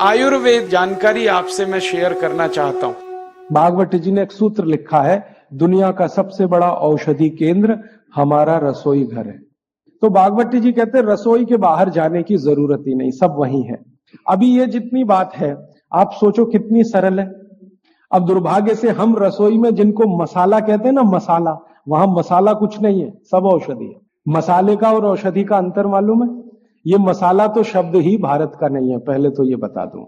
आयुर्वेद जानकारी आपसे मैं शेयर करना चाहता हूं। भागवत जी ने एक सूत्र लिखा है, दुनिया का सबसे बड़ा औषधि केंद्र हमारा रसोई घर है। तो भागवत जी कहते हैं रसोई के बाहर जाने की जरूरत ही नहीं, सब वही है। अभी ये जितनी बात है आप सोचो कितनी सरल है। अब दुर्भाग्य से हम रसोई में जिनको मसाला कहते हैं ना, मसाला, वहां मसाला कुछ नहीं है, सब औषधि है। मसाले का और औषधि का अंतर मालूम है? ये मसाला तो शब्द ही भारत का नहीं है, पहले तो ये बता दूं।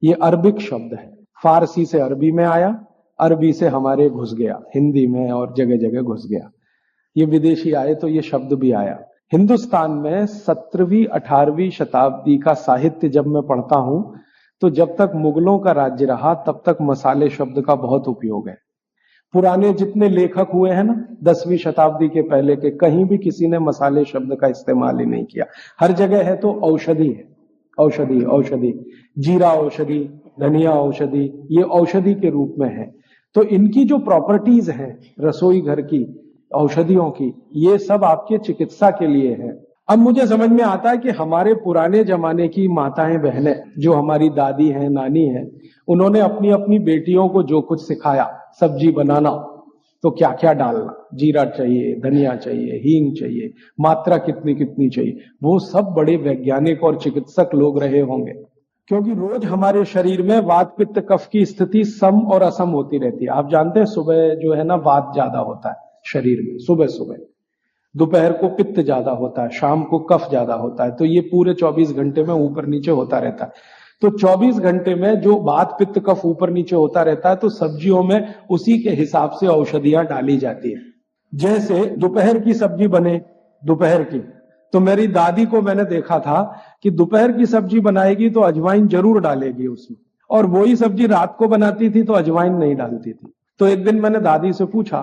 ये अरबिक शब्द है, फारसी से अरबी में आया, अरबी से हमारे घुस गया, हिंदी में और जगह जगह घुस गया। ये विदेशी आए तो ये शब्द भी आया। हिंदुस्तान में 17वीं 18वीं शताब्दी का साहित्य जब मैं पढ़ता हूं तो जब तक मुगलों का राज्य रहा तब तक मसाले शब्द का बहुत उपयोग है। पुराने जितने लेखक हुए हैं ना 10वीं शताब्दी के पहले के, कहीं भी किसी ने मसाले शब्द का इस्तेमाल ही नहीं किया। हर जगह है तो औषधि है, औषधि औषधि, जीरा औषधि, धनिया औषधि, ये औषधि के रूप में है। तो इनकी जो प्रॉपर्टीज हैं रसोई घर की औषधियों की, ये सब आपके चिकित्सा के लिए है। अब मुझे समझ में आता है कि हमारे पुराने जमाने की माताएं बहनें, जो हमारी दादी हैं, नानी हैं, उन्होंने अपनी अपनी बेटियों को जो कुछ सिखाया, सब्जी बनाना तो क्या क्या डालना, जीरा चाहिए, धनिया चाहिए, हींग चाहिए, मात्रा कितनी कितनी चाहिए, वो सब बड़े वैज्ञानिक और चिकित्सक लोग रहे होंगे। क्योंकि रोज हमारे शरीर में वात पित्त कफ की स्थिति सम और असम होती रहती है। आप जानते हैं सुबह जो है ना वात ज्यादा होता है शरीर में, सुबह सुबह, दोपहर को पित्त ज्यादा होता है, शाम को कफ ज्यादा होता है। तो ये पूरे 24 घंटे में ऊपर नीचे होता रहता है। तो 24 घंटे में जो वात पित्त कफ ऊपर नीचे होता रहता है, तो सब्जियों में उसी के हिसाब से औषधियां डाली जाती है। जैसे दोपहर की सब्जी बने, दोपहर की, तो मेरी दादी को मैंने देखा था कि दोपहर की सब्जी बनाएगी तो अजवाइन जरूर डालेगी उसमें, और वही सब्जी रात को बनाती थी तो अजवाइन नहीं डालती थी। तो एक दिन मैंने दादी से पूछा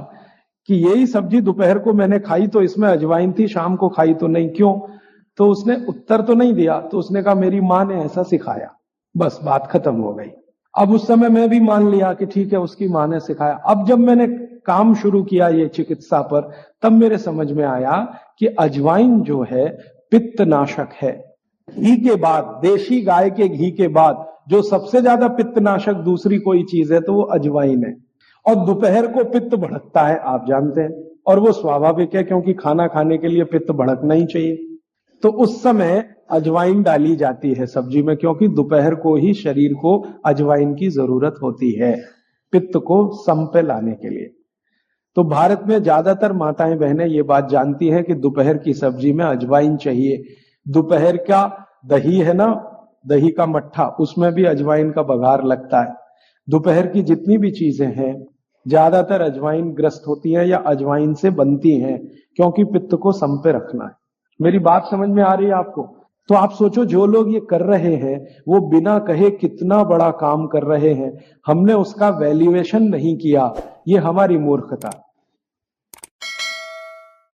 कि यही सब्जी दोपहर को मैंने खाई तो इसमें अजवाइन थी, शाम को खाई तो नहीं, क्यों? तो उसने उत्तर तो नहीं दिया। तो उसने कहा मेरी माँ ने ऐसा सिखाया, बस बात खत्म हो गई। अब उस समय मैं भी मान लिया कि ठीक है उसकी माँ ने सिखाया। अब जब मैंने काम शुरू किया ये चिकित्सा पर, तब मेरे समझ में आया कि अजवाइन जो है पित्तनाशक है। घी के बाद, देशी गाय के घी के बाद जो सबसे ज्यादा पित्तनाशक दूसरी कोई चीज है तो वो अजवाइन है। और दोपहर को पित्त भड़कता है, आप जानते हैं, और वो स्वाभाविक है क्योंकि खाना खाने के लिए पित्त भड़कना ही चाहिए। तो उस समय अजवाइन डाली जाती है सब्जी में, क्योंकि दोपहर को ही शरीर को अजवाइन की जरूरत होती है पित्त को सम पे लाने के लिए। तो भारत में ज्यादातर माताएं बहनें ये बात जानती हैं कि दोपहर की सब्जी में अजवाइन चाहिए। दोपहर का दही है ना, दही का मट्ठा, उसमें भी अजवाइन का बघार लगता है। दोपहर की जितनी भी चीजें हैं ज्यादातर अजवाइन ग्रस्त होती हैं या अजवाइन से बनती हैं, क्योंकि पित्त को सम पे रखना है। मेरी बात समझ में आ रही है आपको? तो आप सोचो जो लोग ये कर रहे हैं वो बिना कहे कितना बड़ा काम कर रहे हैं, हमने उसका वैल्यूएशन नहीं किया, ये हमारी मूर्खता।